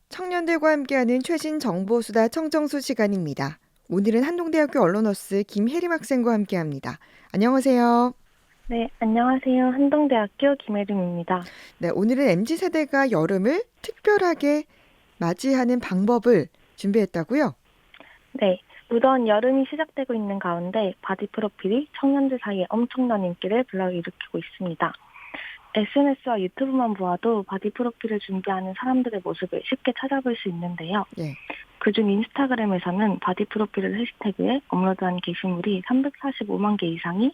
청년들과 함께하는 최신 정보수다 청정수 시간입니다. 오늘은 한동대학교 언론어스 김혜림 학생과 함께합니다. 안녕하세요. 네, 안녕하세요. 한동대학교 김혜림입니다. 네, 오늘은 MZ세대가 여름을 특별하게 맞이하는 방법을 준비했다고요? 네, 무더운 여름이 시작되고 있는 가운데 바디 프로필이 청년들 사이에 엄청난 인기를 불러일으키고 있습니다. SNS와 유튜브만 보아도 바디 프로필을 준비하는 사람들의 모습을 쉽게 찾아볼 수 있는데요. 예. 그중 인스타그램에서는 바디 프로필을 해시태그에 업로드한 게시물이 345만 개 이상이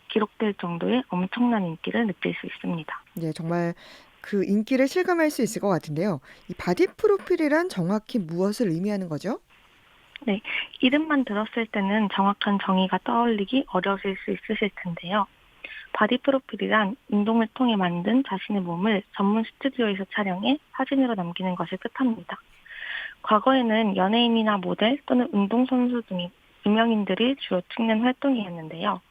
기록될 정도의 엄청난 인기를 느낄 수 있습니다. 예, 정말 그 인기를 실감할 수 있을 것 같은데요. 이 바디 프로필이란 정확히 무엇을 의미하는 거죠? 네, 이름만 들었을 때는 정확한 정의가 떠올리기 어려우실 수 있으실 텐데요. 바디 프로필이란 운동을 통해 만든 자신의 몸을 전문 스튜디오에서 촬영해 사진으로 남기는 것을 뜻합니다. 과거에는 연예인이나 모델 또는 운동선수 등의 유명인들이 주로 찍는 활동이었는데요.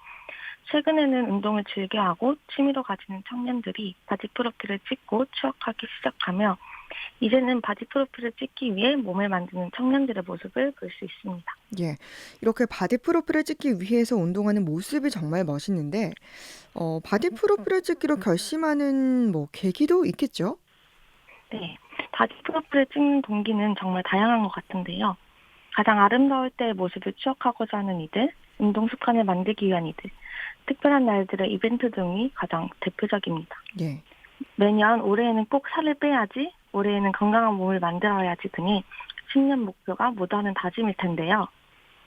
최근에는 운동을 즐겨하고 취미로 가지는 청년들이 바디 프로필을 찍고 추억하기 시작하며 이제는 바디 프로필을 찍기 위해 몸을 만드는 청년들의 모습을 볼 수 있습니다. 예, 이렇게 바디 프로필을 찍기 위해서 운동하는 모습이 정말 멋있는데, 바디 프로필을 찍기로 결심하는 뭐 계기도 있겠죠? 네, 바디 프로필을 찍는 동기는 정말 다양한 것 같은데요. 가장 아름다울 때의 모습을 추억하고자 하는 이들, 운동 습관을 만들기 위한 이들, 특별한 날들의 이벤트 등이 가장 대표적입니다. 예. 매년 올해에는 꼭 살을 빼야지, 올해에는 건강한 몸을 만들어야지 등의 신년 목표가 모두하는 다짐일 텐데요.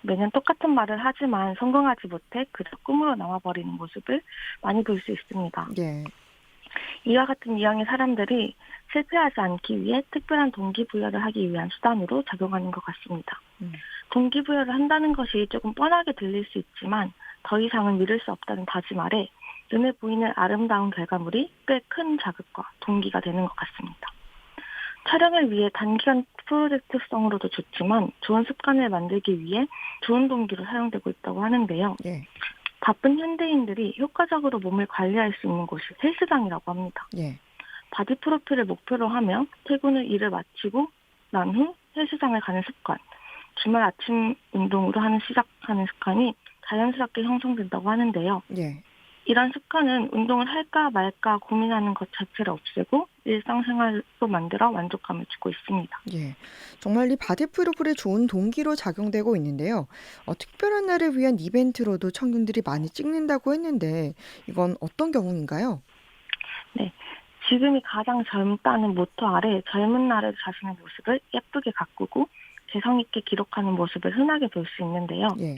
매년 똑같은 말을 하지만 성공하지 못해 그저 꿈으로 남아버리는 모습을 많이 볼 수 있습니다. 예. 이와 같은 유형의 사람들이 실패하지 않기 위해 특별한 동기부여를 하기 위한 수단으로 작용하는 것 같습니다. 음. 동기부여를 한다는 것이 조금 뻔하게 들릴 수 있지만 더 이상은 미룰 수 없다는 다짐 아래 눈에 보이는 아름다운 결과물이 꽤 큰 자극과 동기가 되는 것 같습니다. 촬영을 위해 단기간 프로젝트성으로도 좋지만 좋은 습관을 만들기 위해 좋은 동기로 사용되고 있다고 하는데요. 예. 바쁜 현대인들이 효과적으로 몸을 관리할 수 있는 곳이 헬스장이라고 합니다. 예. 바디 프로필을 목표로 하며 퇴근 후 일을 마치고 난 후 헬스장을 가는 습관, 주말 아침 운동으로 시작하는 습관이 자연스럽게 형성된다고 하는데요. 예. 이런 습관은 운동을 할까 말까 고민하는 것 자체를 없애고 일상생활로 만들어 만족감을 주고 있습니다. 예. 정말 이 바디 프로필이 좋은 동기로 작용되고 있는데요. 특별한 날을 위한 이벤트로도 청년들이 많이 찍는다고 했는데 이건 어떤 경우인가요? 네, 지금이 가장 젊다는 모토 아래 젊은 날의 자신의 모습을 예쁘게 가꾸고 개성 있게 기록하는 모습을 흔하게 볼 수 있는데요. 예.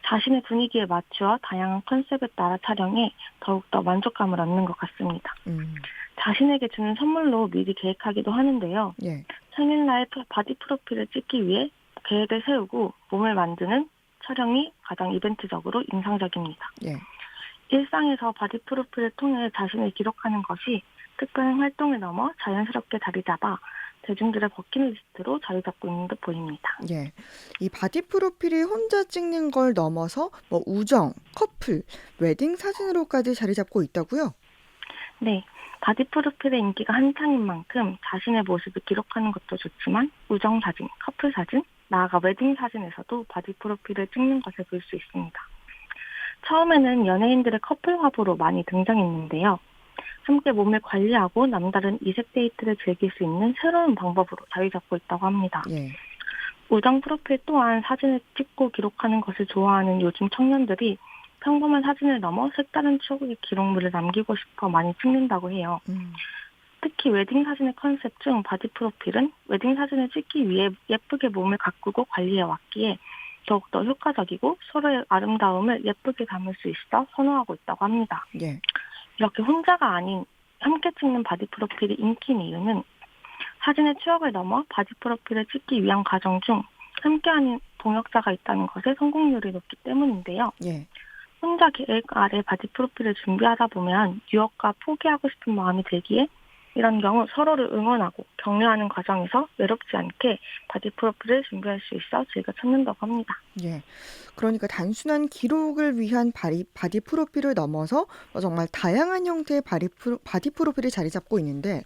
자신의 분위기에 맞추어 다양한 컨셉에 따라 촬영해 더욱더 만족감을 얻는 것 같습니다. 음. 자신에게 주는 선물로 미리 계획하기도 하는데요. 예. 생일날 바디 프로필을 찍기 위해 계획을 세우고 몸을 만드는 촬영이 가장 이벤트적으로 인상적입니다. 예. 일상에서 바디 프로필을 통해 자신을 기록하는 것이 특별한 활동을 넘어 자연스럽게 자리 잡아 대중들의 버킷리스트로 자리 잡고 있는 듯 보입니다. 예. 이 바디 프로필이 혼자 찍는 걸 넘어서 뭐 우정, 커플, 웨딩 사진으로까지 자리 잡고 있다고요? 네, 바디 프로필의 인기가 한창인 만큼 자신의 모습을 기록하는 것도 좋지만 우정 사진, 커플 사진, 나아가 웨딩 사진에서도 바디 프로필을 찍는 것을 볼 수 있습니다. 처음에는 연예인들의 커플 화보로 많이 등장했는데요. 함께 몸을 관리하고 남다른 이색 데이트를 즐길 수 있는 새로운 방법으로 자리 잡고 있다고 합니다. 예. 우정 프로필 또한 사진을 찍고 기록하는 것을 좋아하는 요즘 청년들이 평범한 사진을 넘어 색다른 추억의 기록물을 남기고 싶어 많이 찍는다고 해요. 음. 특히 웨딩 사진의 컨셉 중 바디 프로필은 웨딩 사진을 찍기 위해 예쁘게 몸을 가꾸고 관리해 왔기에 더욱더 효과적이고 서로의 아름다움을 예쁘게 담을 수 있어 선호하고 있다고 합니다. 예. 이렇게 혼자가 아닌 함께 찍는 바디 프로필이 인기인 이유는 사진의 추억을 넘어 바디 프로필을 찍기 위한 과정 중 함께하는 동역자가 있다는 것의 성공률이 높기 때문인데요. 예. 혼자 계획 아래 바디 프로필을 준비하다 보면 유혹과 포기하고 싶은 마음이 들기에 이런 경우 서로를 응원하고 격려하는 과정에서 외롭지 않게 바디 프로필을 준비할 수 있어 즐겨 찾는다고 합니다. 예. 그러니까 단순한 기록을 위한 바디 프로필을 넘어서 정말 다양한 형태의 바디 프로필이 자리 잡고 있는데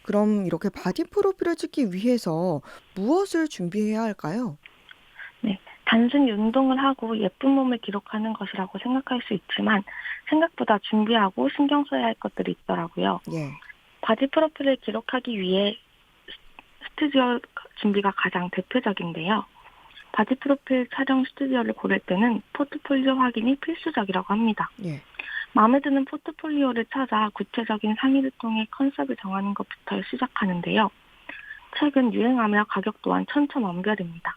그럼 이렇게 바디 프로필을 찍기 위해서 무엇을 준비해야 할까요? 네, 단순히 운동을 하고 예쁜 몸을 기록하는 것이라고 생각할 수 있지만 생각보다 준비하고 신경 써야 할 것들이 있더라고요. 예. 바디 프로필을 기록하기 위해 스튜디오 준비가 가장 대표적인데요. 바디 프로필 촬영 스튜디오를 고를 때는 포트폴리오 확인이 필수적이라고 합니다. 예. 마음에 드는 포트폴리오를 찾아 구체적인 상의를 통해 컨셉을 정하는 것부터 시작하는데요. 최근 유행하며 가격 또한 천차만별입니다.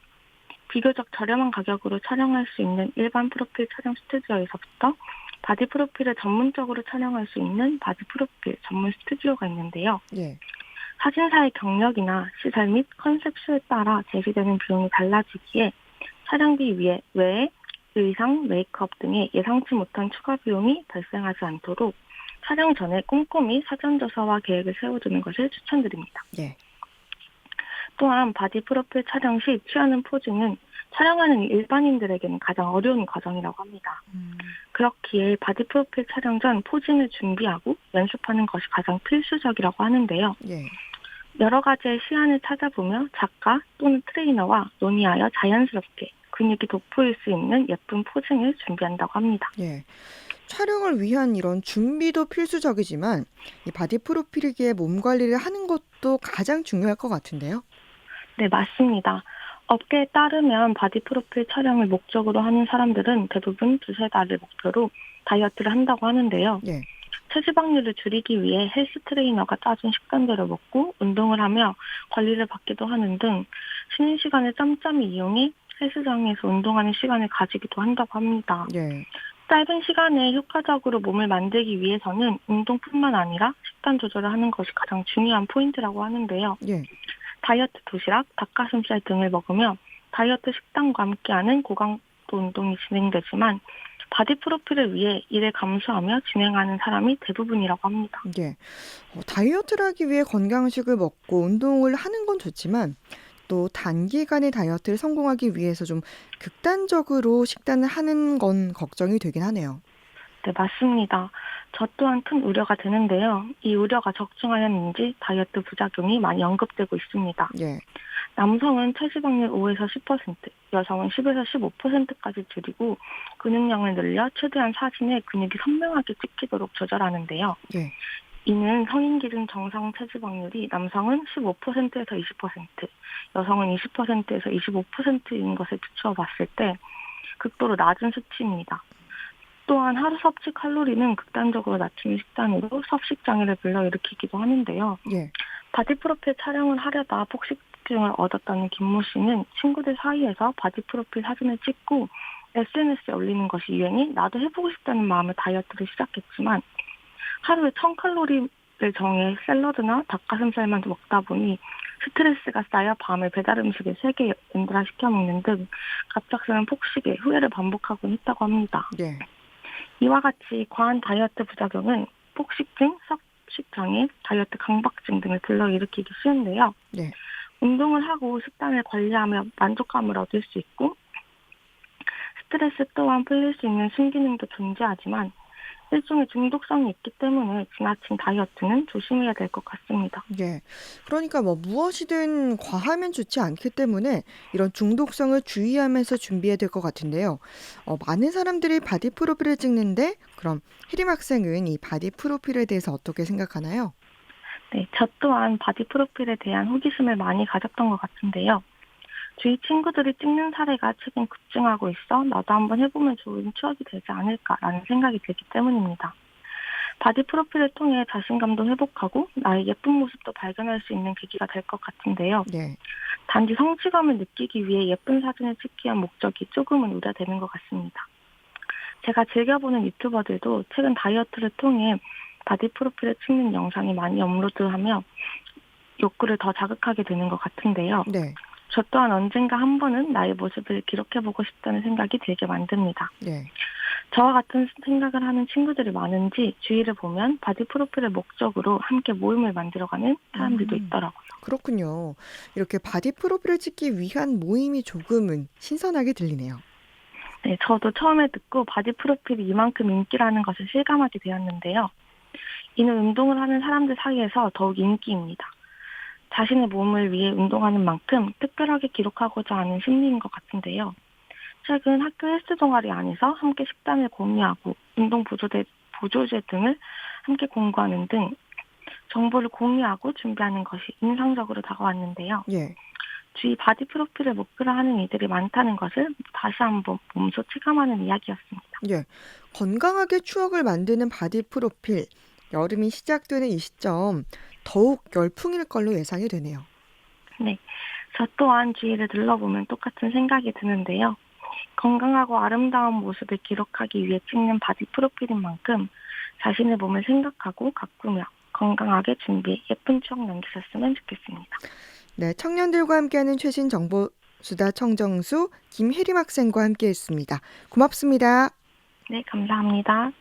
비교적 저렴한 가격으로 촬영할 수 있는 일반 프로필 촬영 스튜디오에서부터 바디 프로필을 전문적으로 촬영할 수 있는 바디 프로필 전문 스튜디오가 있는데요. 예. 사진사의 경력이나 시설 및 컨셉 수에 따라 제시되는 비용이 달라지기에 촬영비 외에 의상, 메이크업 등의 예상치 못한 추가 비용이 발생하지 않도록 촬영 전에 꼼꼼히 사전 조사와 계획을 세워두는 것을 추천드립니다. 예. 또한 바디 프로필 촬영 시 취하는 포즈는 촬영하는 일반인들에게는 가장 어려운 과정이라고 합니다. 그렇기에 바디 프로필 촬영 전 포징을 준비하고 연습하는 것이 가장 필수적이라고 하는데요. 예. 여러 가지의 시안을 찾아보며 작가 또는 트레이너와 논의하여 자연스럽게 근육이 돋보일 수 있는 예쁜 포징을 준비한다고 합니다. 예. 촬영을 위한 이런 준비도 필수적이지만 이 바디 프로필기에 몸 관리를 하는 것도 가장 중요할 것 같은데요. 네, 맞습니다. 업계에 따르면 바디 프로필 촬영을 목적으로 하는 사람들은 대부분 두세 달을 목표로 다이어트를 한다고 하는데요. 예. 체지방률을 줄이기 위해 헬스 트레이너가 짜준 식단대로 먹고 운동을 하며 관리를 받기도 하는 등 쉬는 시간을 짬짬이 이용해 헬스장에서 운동하는 시간을 가지기도 한다고 합니다. 예. 짧은 시간에 효과적으로 몸을 만들기 위해서는 운동뿐만 아니라 식단 조절을 하는 것이 가장 중요한 포인트라고 하는데요. 예. 다이어트 도시락, 닭가슴살 등을 먹으며 다이어트 식단과 함께하는 고강도 운동이 진행되지만 바디 프로필을 위해 이를 감수하며 진행하는 사람이 대부분이라고 합니다. 예. 다이어트를 하기 위해 건강식을 먹고 운동을 하는 건 좋지만 또 단기간에 다이어트를 성공하기 위해서 좀 극단적으로 식단을 하는 건 걱정이 되긴 하네요. 네, 맞습니다. 저 또한 큰 우려가 되는데요. 이 우려가 적중하였는지 다이어트 부작용이 많이 언급되고 있습니다. 예. 남성은 체지방률 5에서 10%, 여성은 10에서 15%까지 줄이고 근육량을 늘려 최대한 사진에 근육이 선명하게 찍히도록 조절하는데요. 예. 이는 성인 기준 정상 체지방률이 남성은 15%에서 20%, 여성은 20%에서 25%인 것을 비추어 봤을 때 극도로 낮은 수치입니다. 또한 하루 섭취 칼로리는 극단적으로 낮추는 식단으로 섭식장애를 불러일으키기도 하는데요. 예. 바디 프로필 촬영을 하려다 폭식증을 얻었다는 김모 씨는 친구들 사이에서 바디 프로필 사진을 찍고 SNS에 올리는 것이 유행이 나도 해보고 싶다는 마음에 다이어트를 시작했지만 하루에 1000칼로리를 정해 샐러드나 닭가슴살만 먹다 보니 스트레스가 쌓여 밤에 배달 음식을 3개 연달아 시켜 먹는 등 갑작스러운 폭식에 후회를 반복하곤 했다고 합니다. 예. 이와 같이 과한 다이어트 부작용은 폭식증, 섭식장애, 다이어트 강박증 등을 불러일으키기 쉬운데요. 예. 운동을 하고 식단을 관리하며 만족감을 얻을 수 있고 스트레스 또한 풀릴 수 있는 순기능도 존재하지만 일종의 중독성이 있기 때문에 지나친 다이어트는 조심해야 될 것 같습니다. 예. 그러니까 무엇이든 과하면 좋지 않기 때문에 이런 중독성을 주의하면서 준비해야 될 것 같은데요. 많은 사람들이 바디 프로필을 찍는데 그럼 혜림 학생은 이 바디 프로필에 대해서 어떻게 생각하나요? 네, 저 또한 바디 프로필에 대한 호기심을 많이 가졌던 것 같은데요. 주위 친구들이 찍는 사례가 최근 급증하고 있어 나도 한번 해보면 좋은 추억이 되지 않을까라는 생각이 들기 때문입니다. 바디 프로필을 통해 자신감도 회복하고 나의 예쁜 모습도 발견할 수 있는 계기가 될 것 같은데요. 네. 단지 성취감을 느끼기 위해 예쁜 사진을 찍기 위한 목적이 조금은 우려되는 것 같습니다. 제가 즐겨보는 유튜버들도 최근 다이어트를 통해 바디 프로필을 찍는 영상이 많이 업로드하며 욕구를 더 자극하게 되는 것 같은데요. 네. 저 또한 언젠가 한 번은 나의 모습을 기록해보고 싶다는 생각이 들게 만듭니다. 네. 저와 같은 생각을 하는 친구들이 많은지 주위를 보면 바디 프로필을 목적으로 함께 모임을 만들어가는 사람들도 음, 있더라고요. 그렇군요. 이렇게 바디 프로필을 찍기 위한 모임이 조금은 신선하게 들리네요. 네, 저도 처음에 듣고 바디 프로필이 이만큼 인기라는 것을 실감하게 되었는데요. 이는 운동을 하는 사람들 사이에서 더욱 인기입니다. 자신의 몸을 위해 운동하는 만큼 특별하게 기록하고자 하는 심리인 것 같은데요. 최근 학교 헬스 동아리 안에서 함께 식단을 공유하고 운동 보조제 등을 함께 공부하는 등 정보를 공유하고 준비하는 것이 인상적으로 다가왔는데요. 예. 주위 바디 프로필을 목표로 하는 이들이 많다는 것을 다시 한번 몸소 체감하는 이야기였습니다. 예. 건강하게 추억을 만드는 바디 프로필. 여름이 시작되는 이 시점 더욱 열풍일 걸로 예상이 되네요. 네, 저 또한 주위를 둘러보면 똑같은 생각이 드는데요. 건강하고 아름다운 모습을 기록하기 위해 찍는 바디 프로필인 만큼 자신의 몸을 생각하고 가꾸며 건강하게 준비해 예쁜 추억 남기셨으면 좋겠습니다. 네, 청년들과 함께하는 최신 정보 수다 청정수 김혜림 학생과 함께했습니다. 고맙습니다. 네, 감사합니다.